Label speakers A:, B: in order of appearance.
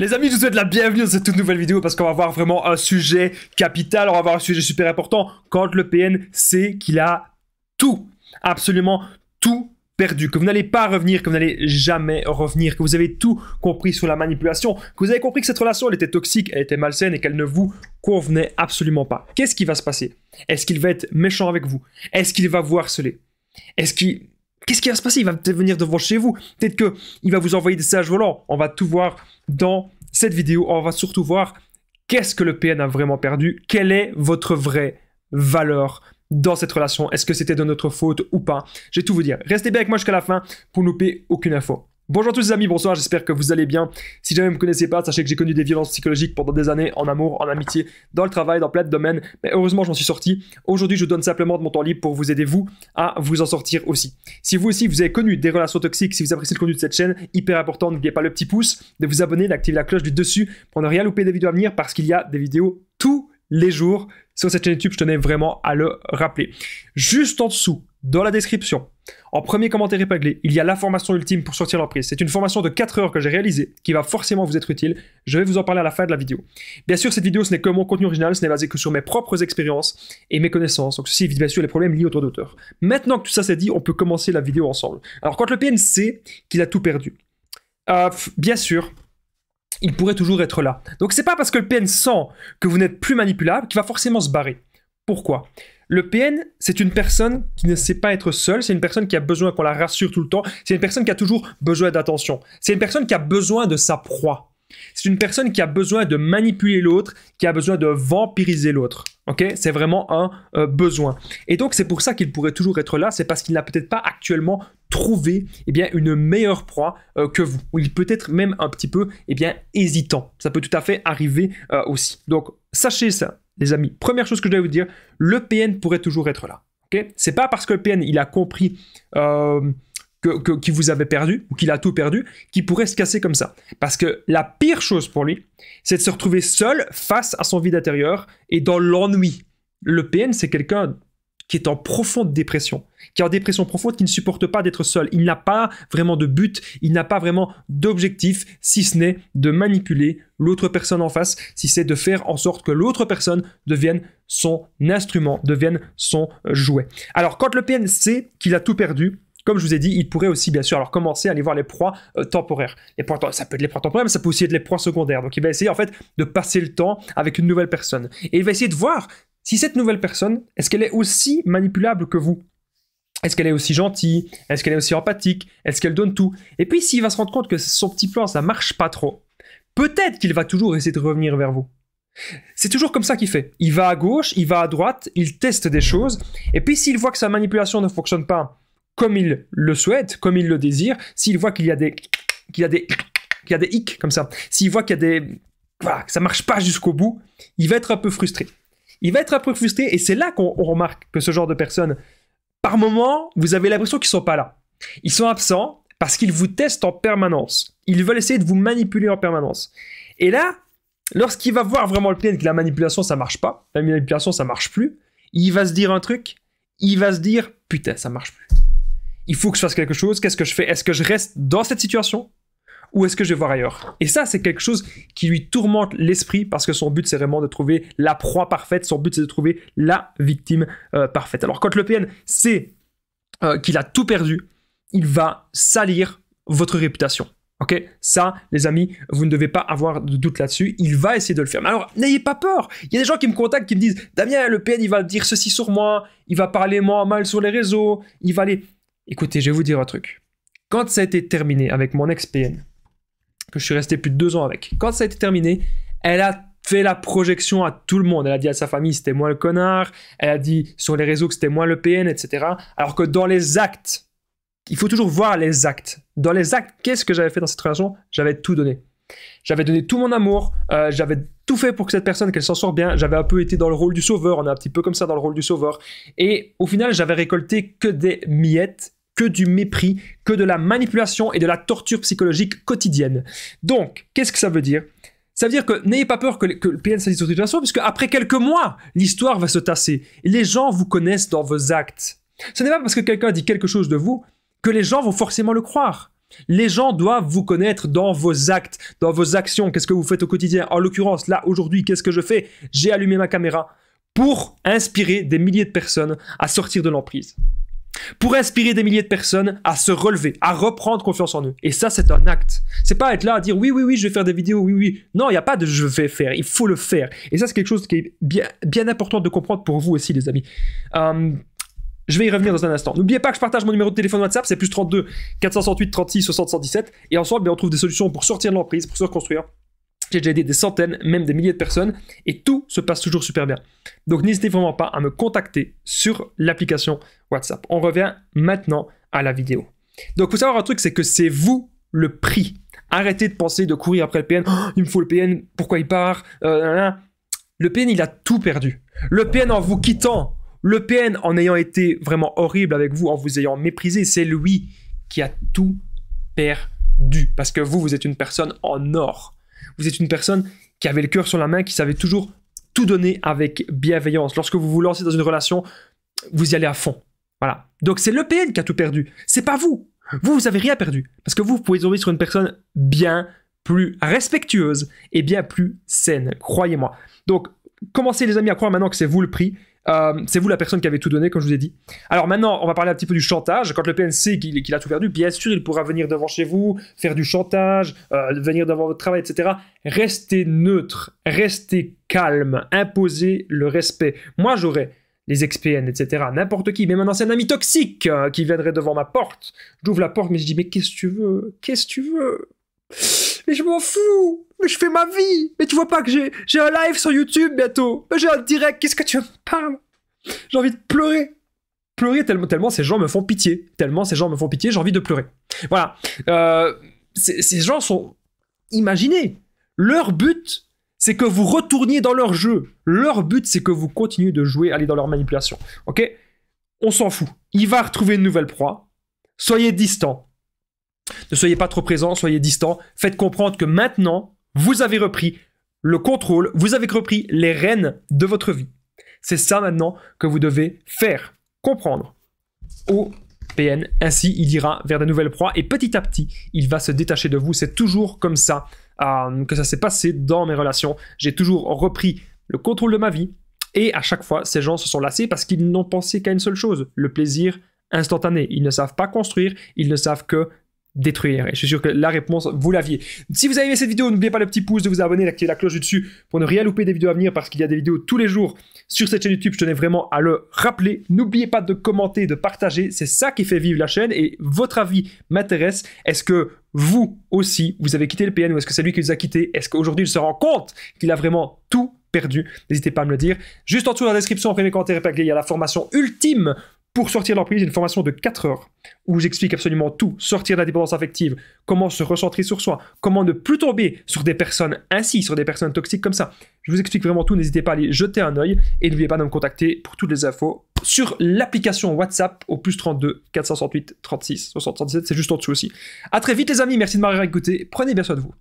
A: Les amis, je vous souhaite la bienvenue dans cette toute nouvelle vidéo parce qu'on va voir vraiment un sujet capital, on va voir un sujet super important quand le PN sait qu'il a tout, absolument tout perdu, que vous n'allez pas revenir, que vous n'allez jamais revenir, que vous avez tout compris sur la manipulation, que vous avez compris que cette relation elle était toxique, elle était malsaine et qu'elle ne vous convenait absolument pas. Qu'est-ce qui va se passer? Est-ce qu'il va être méchant avec vous? Est-ce qu'il va vous harceler? Qu'est-ce qui va se passer? Il va peut-être venir devant chez vous. Peut-être qu'il va vous envoyer des messages volants. On va tout voir dans cette vidéo. On va surtout voir qu'est-ce que le PN a vraiment perdu. Quelle est votre vraie valeur dans cette relation? Est-ce que c'était de notre faute ou pas? Je vais tout vous dire. Restez bien avec moi jusqu'à la fin pour ne louper aucune info. Bonjour à tous les amis, bonsoir, j'espère que vous allez bien. Si jamais vous ne me connaissez pas, sachez que j'ai connu des violences psychologiques pendant des années, en amour, en amitié, dans le travail, dans plein de domaines. Mais heureusement, je m'en suis sorti. Aujourd'hui, je vous donne simplement de mon temps libre pour vous aider, vous, à vous en sortir aussi. Si vous aussi, vous avez connu des relations toxiques, si vous appréciez le contenu de cette chaîne, hyper important, n'oubliez pas le petit pouce, de vous abonner, d'activer la cloche du dessus pour ne rien louper des vidéos à venir parce qu'il y a des vidéos tous les jours sur cette chaîne YouTube. Je tenais vraiment à le rappeler. Juste en dessous, dans la description, en premier commentaire épinglé, il y a la formation ultime pour sortir l'emprise. C'est une formation de 4 heures que j'ai réalisée, qui va forcément vous être utile. Je vais vous en parler à la fin de la vidéo. Bien sûr, cette vidéo, ce n'est que mon contenu original, ce n'est basé que sur mes propres expériences et mes connaissances. Donc ceci évite bien sûr les problèmes liés au droit d'auteur. Maintenant que tout ça c'est dit, on peut commencer la vidéo ensemble. Alors quand le PN sait qu'il a tout perdu, bien sûr, il pourrait toujours être là. Donc c'est pas parce que le PN sent que vous n'êtes plus manipulable qu'il va forcément se barrer. Pourquoi ? Le PN, c'est une personne qui ne sait pas être seule, c'est une personne qui a besoin qu'on la rassure tout le temps, c'est une personne qui a toujours besoin d'attention, c'est une personne qui a besoin de sa proie, c'est une personne qui a besoin de manipuler l'autre, qui a besoin de vampiriser l'autre, ok? C'est vraiment un besoin. Et donc c'est pour ça qu'il pourrait toujours être là, c'est parce qu'il n'a peut-être pas actuellement trouvé une meilleure proie que vous, ou il peut être même un petit peu hésitant, ça peut tout à fait arriver aussi. Donc sachez ça. Les amis, première chose que je dois vous dire, le PN pourrait toujours être là. Okay? C'est pas parce que le PN il a compris qu'il vous avait perdu ou qu'il a tout perdu qu'il pourrait se casser comme ça. Parce que la pire chose pour lui, c'est de se retrouver seul face à son vide intérieur et dans l'ennui. Le PN, c'est quelqu'un qui est en profonde dépression, qui est en dépression profonde, qui ne supporte pas d'être seul. Il n'a pas vraiment de but, il n'a pas vraiment d'objectif, si ce n'est de manipuler l'autre personne en face, si c'est de faire en sorte que l'autre personne devienne son instrument, devienne son jouet. Alors, quand le PN sait qu'il a tout perdu, comme je vous ai dit, il pourrait aussi, bien sûr, alors commencer à aller voir les proies temporaires. Ça peut être les proies temporaires, mais ça peut aussi être les proies secondaires. Donc, il va essayer, en fait, de passer le temps avec une nouvelle personne. Et il va essayer de voir si cette nouvelle personne, est-ce qu'elle est aussi manipulable que vous? Est-ce qu'elle est aussi gentille? Est-ce qu'elle est aussi empathique? Est-ce qu'elle donne tout? Et puis, s'il va se rendre compte que son petit plan, ça marche pas trop, peut-être qu'il va toujours essayer de revenir vers vous. C'est toujours comme ça qu'il fait. Il va à gauche, il va à droite, il teste des choses, et puis s'il voit que sa manipulation ne fonctionne pas comme il le souhaite, comme il le désire, s'il voit qu'il y a des hicks comme ça, s'il voit qu'il y a des... Voilà, que ça marche pas jusqu'au bout, il va être un peu frustré. Il va être un peu frustré et c'est là qu'on remarque que ce genre de personnes, par moment, vous avez l'impression qu'ils sont pas là. Ils sont absents parce qu'ils vous testent en permanence. Ils veulent essayer de vous manipuler en permanence. Et là, lorsqu'il va voir vraiment le PN que la manipulation ça marche pas, la manipulation ça marche plus, il va se dire un truc, il va se dire putain ça marche plus. Il faut que je fasse quelque chose, qu'est-ce que je fais? Est-ce que je reste dans cette situation? Ou est-ce que je vais voir ailleurs? Et ça, c'est quelque chose qui lui tourmente l'esprit parce que son but, c'est vraiment de trouver la proie parfaite. Son but, c'est de trouver la victime parfaite. Alors, quand le PN sait qu'il a tout perdu, il va salir votre réputation. Ok? Ça, les amis, vous ne devez pas avoir de doute là-dessus. Il va essayer de le faire. Mais alors, n'ayez pas peur. Il y a des gens qui me contactent, qui me disent « Damien, le PN, il va dire ceci sur moi. Il va parler moi mal sur les réseaux. Il va aller... » Écoutez, je vais vous dire un truc. Quand ça a été terminé avec mon ex-PN, que je suis resté plus de 2 ans avec. Quand ça a été terminé, elle a fait la projection à tout le monde. Elle a dit à sa famille c'était moi le connard, elle a dit sur les réseaux que c'était moi le PN, etc. Alors que dans les actes, il faut toujours voir les actes. Dans les actes, qu'est-ce que j'avais fait dans cette relation? J'avais tout donné. J'avais donné tout mon amour, j'avais tout fait pour que cette personne, qu'elle s'en sorte bien. J'avais un peu été dans le rôle du sauveur, on est un petit peu comme ça dans le rôle du sauveur. Et au final, j'avais récolté que des miettes, que du mépris, que de la manipulation et de la torture psychologique quotidienne. Donc, qu'est-ce que ça veut dire? Ça veut dire que n'ayez pas peur que le PN s'agisse de situation, puisque après quelques mois, l'histoire va se tasser. Les gens vous connaissent dans vos actes. Ce n'est pas parce que quelqu'un dit quelque chose de vous que les gens vont forcément le croire. Les gens doivent vous connaître dans vos actes, dans vos actions. Qu'est-ce que vous faites au quotidien? En l'occurrence, là, aujourd'hui, qu'est-ce que je fais? J'ai allumé ma caméra pour inspirer des milliers de personnes à sortir de l'emprise. Pour inspirer des milliers de personnes à se relever, à reprendre confiance en eux. Et ça, c'est un acte. C'est pas être là à dire oui, oui, oui, je vais faire des vidéos, oui, oui. Non, il n'y a pas de je vais faire, il faut le faire. Et ça, c'est quelque chose qui est bien important de comprendre pour vous aussi, les amis. Je vais y revenir dans un instant. N'oubliez pas que je partage mon numéro de téléphone WhatsApp, c'est plus 32 468 36 60 117. Et ensemble, on trouve des solutions pour sortir de l'emprise, pour se reconstruire. J'ai déjà aidé des centaines, même des milliers de personnes, et tout se passe toujours super bien. Donc n'hésitez vraiment pas à me contacter sur l'application WhatsApp. On revient maintenant à la vidéo. Donc il faut savoir un truc, c'est que c'est vous le prix. Arrêtez de penser de courir après le PN. Oh, il me faut le PN, pourquoi il part? Le PN, il a tout perdu. Le PN en vous quittant, le PN en ayant été vraiment horrible avec vous, en vous ayant méprisé, c'est lui qui a tout perdu. Parce que vous êtes une personne en or. Vous êtes une personne qui avait le cœur sur la main, qui savait toujours tout donner avec bienveillance. Lorsque vous vous lancez dans une relation, vous y allez à fond. Voilà. Donc c'est le PN qui a tout perdu. C'est pas vous. Vous avez rien perdu. Parce que vous pouvez tomber sur une personne bien plus respectueuse et bien plus saine. Croyez-moi. Donc, commencez les amis à croire maintenant que c'est vous le prix. C'est vous la personne qui avait tout donné, comme je vous ai dit. Alors maintenant, on va parler un petit peu du chantage. Quand le PN sait qu'il a tout perdu, bien sûr, il pourra venir devant chez vous, faire du chantage, venir devant votre travail, etc. Restez neutre, restez calme, imposez le respect. Moi, j'aurais les ex-PN, etc. N'importe qui, même un ancien ami toxique qui viendrait devant ma porte. J'ouvre la porte, mais je dis, mais qu'est-ce que tu veux? Qu'est-ce que tu veux? Mais je m'en fous. Mais je fais ma vie. Mais tu vois pas que j'ai un live sur YouTube bientôt. J'ai un direct. Qu'est-ce que tu me parles? J'ai envie de pleurer. Pleurer tellement ces gens me font pitié. Tellement ces gens me font pitié, j'ai envie de pleurer. Voilà. Ces gens sont... Imaginez. Leur but, c'est que vous retourniez dans leur jeu. Leur but, c'est que vous continuez de jouer, aller dans leur manipulation. Ok? On s'en fout. Il va retrouver une nouvelle proie. Soyez distants. Ne soyez pas trop présents, soyez distants. Faites comprendre que maintenant, vous avez repris le contrôle, vous avez repris les rênes de votre vie. C'est ça maintenant que vous devez faire comprendre au PN. Ainsi, il ira vers de nouvelles proies et petit à petit, il va se détacher de vous. C'est toujours comme ça que ça s'est passé dans mes relations. J'ai toujours repris le contrôle de ma vie et à chaque fois, ces gens se sont lassés parce qu'ils n'ont pensé qu'à une seule chose, le plaisir instantané. Ils ne savent pas construire, ils ne savent que détruire. Et je suis sûr que la réponse, vous l'aviez. Si vous avez aimé cette vidéo, n'oubliez pas le petit pouce, de vous abonner, d'activer la cloche du dessus pour ne rien louper des vidéos à venir parce qu'il y a des vidéos tous les jours sur cette chaîne YouTube. Je tenais vraiment à le rappeler. N'oubliez pas de commenter, de partager. C'est ça qui fait vivre la chaîne et votre avis m'intéresse. Est-ce que vous aussi, vous avez quitté le PN ou est-ce que c'est lui qui vous a quitté? Est-ce qu'aujourd'hui, il se rend compte qu'il a vraiment tout perdu? N'hésitez pas à me le dire. Juste en dessous dans la description, après mes commentaires épinglés, il y a la formation ultime pour sortir de l'emprise, une formation de 4 heures où j'explique absolument tout, sortir de la dépendance affective, comment se recentrer sur soi, comment ne plus tomber sur des personnes ainsi, sur des personnes toxiques comme ça. Je vous explique vraiment tout, n'hésitez pas à aller jeter un œil et n'oubliez pas de me contacter pour toutes les infos sur l'application WhatsApp au plus 32 468 36 77, c'est juste en dessous aussi. A très vite les amis, merci de m'avoir écouté, prenez bien soin de vous.